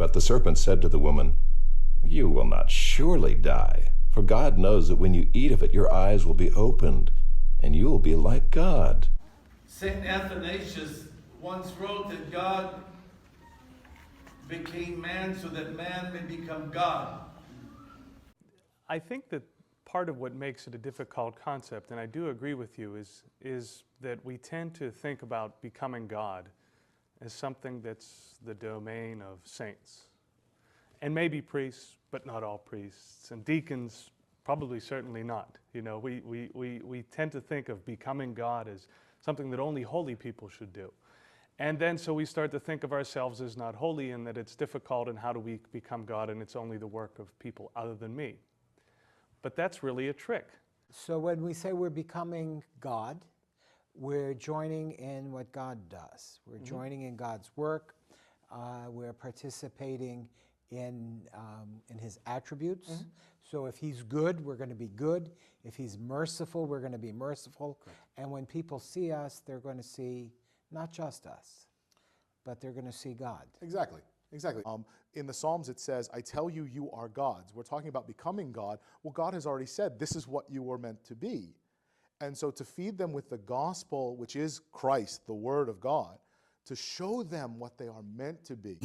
But the serpent said to the woman, "You will not surely die, for God knows that when you eat of it, your eyes will be opened, and you will be like God." St. Athanasius once wrote that God became man so that man may become God. I think that part of what makes it a difficult concept, and I do agree with you, is that we tend to think about becoming God as something that's the domain of saints. And maybe priests, but not all priests. And deacons, probably certainly not. You know, we tend to think of becoming God as something that only holy people should do. And then so we start to think of ourselves as not holy and that it's difficult and how do we become God and it's only the work of people other than me. But that's really a trick. So when we say we're becoming God, we're joining in what God does. We're joining in God's work. We're participating in His attributes. So if He's good, we're going to be good. If He's merciful, we're going to be merciful. Correct. And when people see us, they're going to see not just us, but they're going to see God. Exactly. In the Psalms it says, "I tell you, you are gods." We're talking about becoming God. Well, God has already said, this is what you were meant to be. And so to feed them with the gospel, which is Christ, the Word of God, to show them what they are meant to be.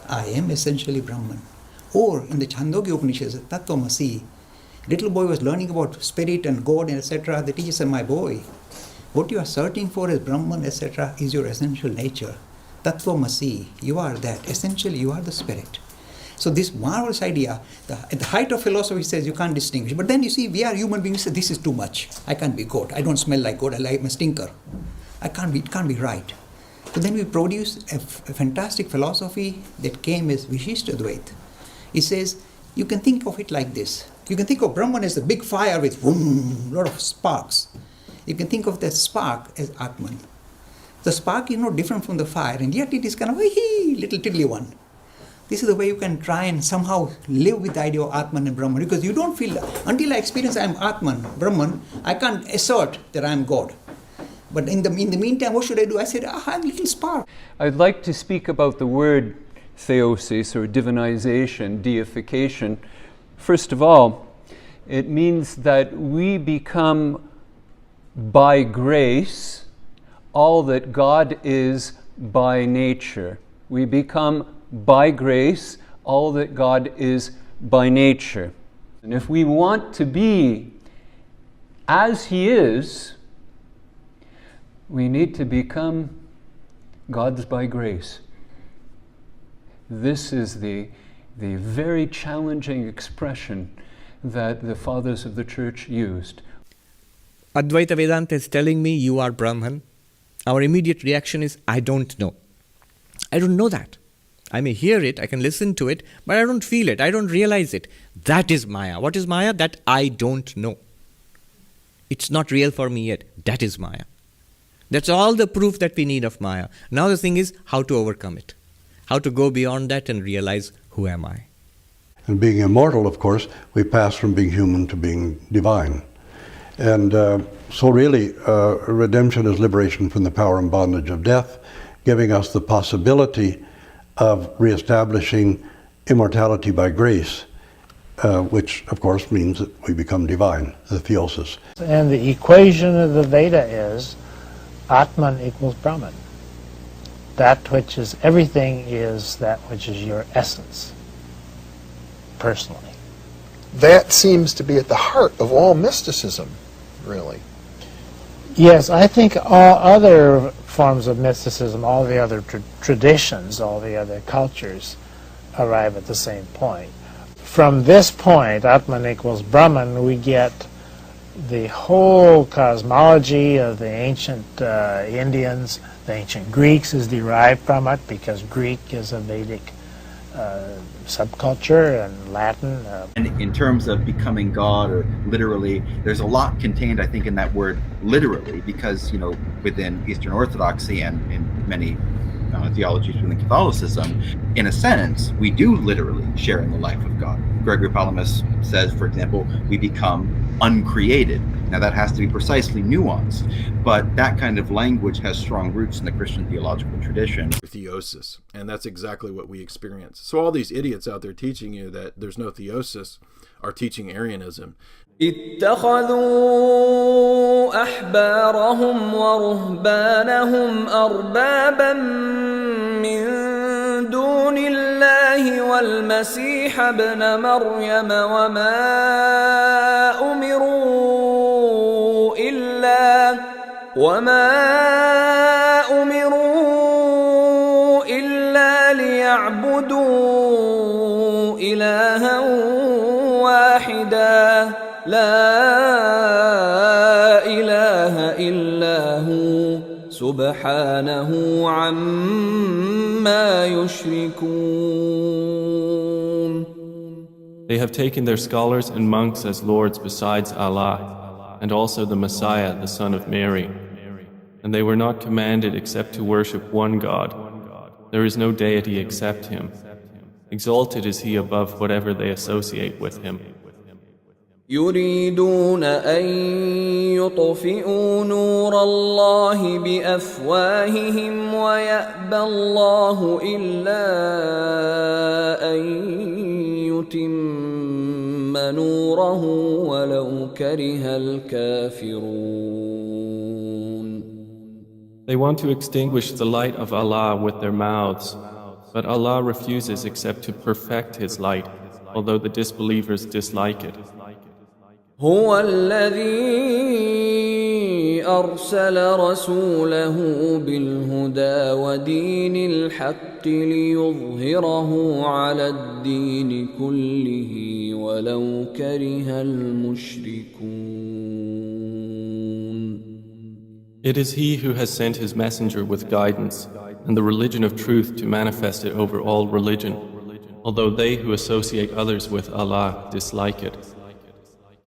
I am essentially Brahman. Or in the Chandogya Upanishads, Tattvamasi, little boy was learning about spirit and God and etc. The teacher said, "My boy, what you are searching for as Brahman, etc., is your essential nature. Tattvamasi, you are that. Essentially, you are the spirit." So this marvelous idea, at the height of philosophy says you can't distinguish. But then you see, we are human beings, say, this is too much. I can't be God. I don't smell like God. I'm a stinker. It can't be right. So then we produce a fantastic philosophy that came as Vishishtadvaita. It says, you can think of it like this. You can think of Brahman as a big fire with a lot of sparks. You can think of that spark as Atman. The spark is not different from the fire, and yet it is kind of a little tiddly one. This is the way you can try and somehow live with the idea of Atman and Brahman, because you don't feel, until I experience I am Atman, Brahman, I can't assert that I am God. But in the meantime, what should I do? I said, I'm a little spark. I'd like to speak about the word theosis, or divinization, deification. First of all, it means that we become by grace all that God is by nature. We become by grace all that God is by nature. And if we want to be as He is, we need to become God's by grace. This is the very challenging expression that the fathers of the church used. Advaita Vedanta is telling me you are Brahman. Our immediate reaction is, I don't know. I don't know that. I may hear it, I can listen to it, but I don't feel it, I don't realize it. That is Maya. What is Maya? That I don't know. It's not real for me yet. That is Maya. That's all the proof that we need of Maya. Now the thing is how to overcome it. How to go beyond that and realize, who am I? And being immortal, of course, we pass from being human to being divine. And so really, redemption is liberation from the power and bondage of death, giving us the possibility of reestablishing immortality by grace, which of course means that we become divine, the theosis. And the equation of the Veda is Atman equals Brahman. That which is everything is that which is your essence, personally. That seems to be at the heart of all mysticism, really. Yes, I think all other forms of mysticism, all the other traditions, all the other cultures arrive at the same point. From this point, Atman equals Brahman, we get the whole cosmology of the ancient Indians. The ancient Greeks is derived from it because Greek is a Vedic subculture, and Latin. And in terms of becoming God, or literally, there's a lot contained, I think, in that word literally, because, you know, within Eastern Orthodoxy and in many theologies within Catholicism, in a sense, we do literally share in the life of God. Gregory Palamas says, for example, we become uncreated. Now that has to be precisely nuanced, but that kind of language has strong roots in the Christian theological tradition. Theosis, and that's exactly what we experience. So all these idiots out there teaching you that there's no theosis are teaching Arianism. اتخذوا أحبارهم ورهبانهم أربابا من دون الله والمسيح ابن مريم وما أمروا إلا ليعبدوا إلها واحدا لا إله إلا هو سبحانه عما يشركون. They have taken their scholars and monks as lords besides Allah, and also the Messiah, the son of Mary. And they were not commanded except to worship one God. There is no deity except Him. Exalted is He above whatever they associate with Him. يريدون أن يطفئوا نور الله بأفواههم ويأبى الله إلا أن يتم نوره ولو كره الكافرون. They want to extinguish the light of Allah with their mouths, but Allah refuses except to perfect His light, although the disbelievers dislike it. هو الذي أرسل رسوله بالهدى ودين الحق ليظهره على الدين كله ولو كره المشركون. It is He who has sent His messenger with guidance and the religion of truth to manifest it over all religion, although they who associate others with Allah dislike it.